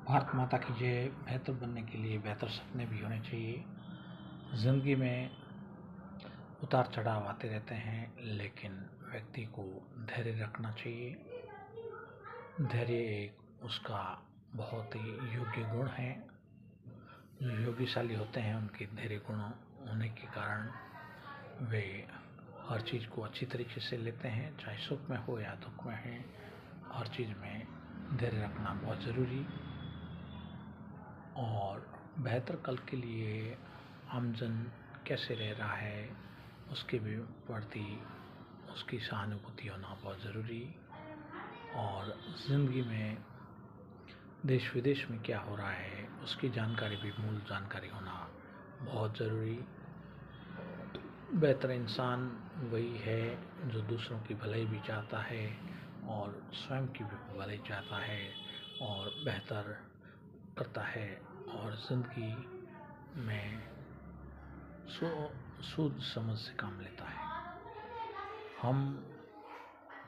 भारत माता की जय। बेहतर बनने के लिए बेहतर सपने भी होने चाहिए। ज़िंदगी में उतार चढ़ाव आते रहते हैं, लेकिन व्यक्ति को धैर्य रखना चाहिए। धैर्य एक उसका बहुत ही योग्य गुण है। जो योग्यशाली होते हैं उनके धैर्य गुण होने के कारण वे हर चीज़ को अच्छी तरीके से लेते हैं, चाहे सुख में हो या दुख में है। हर चीज़ में धैर्य रखना बहुत ज़रूरी और बेहतर कल के लिए आमजन कैसे रह रहा है उसके भी प्रति उसकी सहानुभूति होना बहुत ज़रूरी। और ज़िंदगी में देश विदेश में क्या हो रहा है उसकी जानकारी भी मूल जानकारी होना बहुत ज़रूरी। बेहतर इंसान वही है जो दूसरों की भलाई भी चाहता है और स्वयं की भी भलाई चाहता है और बेहतर करता है और ज़िंदगी में सूझ समझ से काम लेता है। हम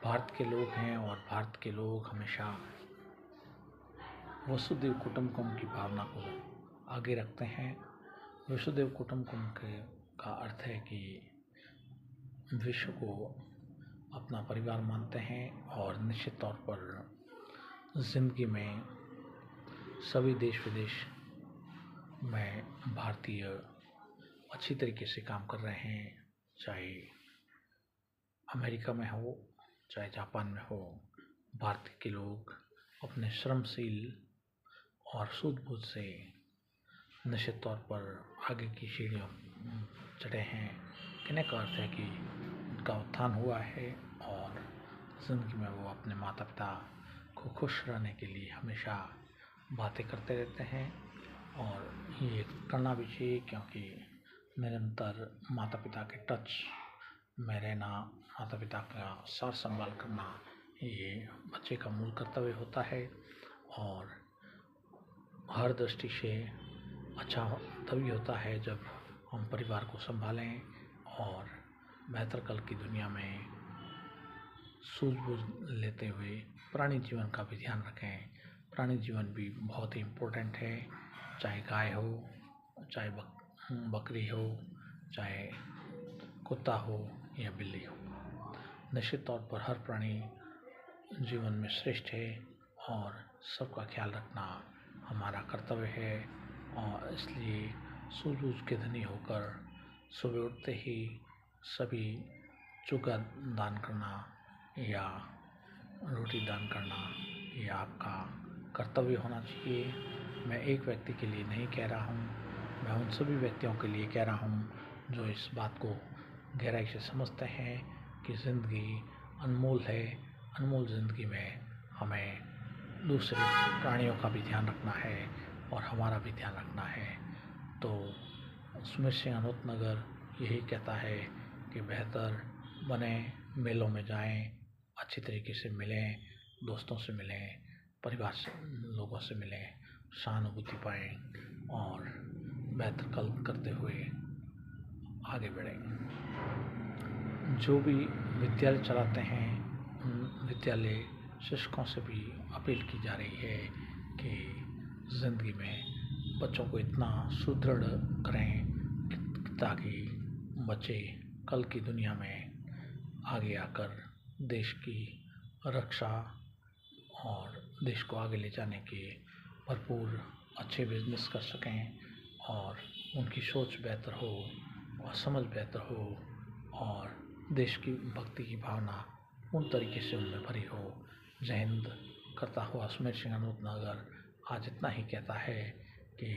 भारत के लोग हैं और भारत के लोग हमेशा वसुधैव कुटुंबकम की भावना को आगे रखते हैं। वसुधैव कुटुंबकम का अर्थ है कि विश्व को अपना परिवार मानते हैं और निश्चित तौर पर ज़िंदगी में सभी देश विदेश में भारतीय अच्छी तरीके से काम कर रहे हैं, चाहे अमेरिका में हो चाहे जापान में हो। भारत के लोग अपने श्रमशील और सूझबूझ से निश्चित तौर पर आगे की सीढ़ियों चढ़े हैं। कहने का अर्थ है कि उनका उत्थान हुआ है और ज़िंदगी में वो अपने माता पिता को खुश रहने के लिए हमेशा बातें करते रहते हैं और ये करना भी चाहिए, क्योंकि निरंतर माता पिता के टच में रहना, माता पिता का सार संभाल करना ये बच्चे का मूल कर्तव्य होता है। और हर दृष्टि से अच्छा तभी होता है जब हम परिवार को संभालें और बेहतर कल की दुनिया में सूझबूझ लेते हुए प्राणी जीवन का भी ध्यान रखें। प्राणी जीवन भी बहुत ही इम्पोर्टेंट है, चाहे गाय हो, चाहे बकरी हो, चाहे कुत्ता हो या बिल्ली हो। निश्चित तौर पर हर प्राणी जीवन में श्रेष्ठ है और सबका ख्याल रखना हमारा कर्तव्य है। और इसलिए सूझबूझ के धनी होकर सुबह उठते ही सभी चुका दान करना या रोटी दान करना ये आपका कर्तव्य होना चाहिए। मैं एक व्यक्ति के लिए नहीं कह रहा हूँ, मैं उन सभी व्यक्तियों के लिए कह रहा हूँ जो इस बात को गहराई से समझते हैं कि ज़िंदगी अनमोल है। अनमोल ज़िंदगी में हमें दूसरे प्राणियों का भी ध्यान रखना है और हमारा भी ध्यान रखना है। तो सुमित सिंह अनूपनगर यही कहता है कि बेहतर बने, मेलों में जाएं, अच्छी तरीके से मिलें, दोस्तों से मिलें, परिवार से लोगों से मिलें, सहानुभूति पाएं और बेहतर कल करते हुए आगे बढ़ें। जो भी विद्यालय चलाते हैं उन विद्यालय शिक्षकों से भी अपील की जा रही है कि ज़िंदगी में बच्चों को इतना सुदृढ़ करें ताकि बच्चे कल की दुनिया में आगे आकर देश की रक्षा और देश को आगे ले जाने के भरपूर अच्छे बिजनेस कर सकें और उनकी सोच बेहतर हो और समझ बेहतर हो और देश की भक्ति की भावना उन तरीके से उनमें भरी हो। जय हिंद करता हुआ सुमित सिंह अनूपनगर आज इतना ही कहता है कि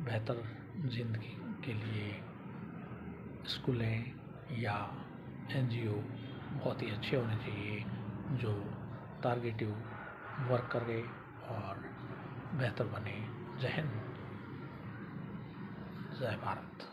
बेहतर ज़िंदगी के लिए स्कूलें या NGO बहुत ही अच्छे होने चाहिए जो टारगेटिव वर्क करे और बेहतर बने। जय हिंद, जय भारत।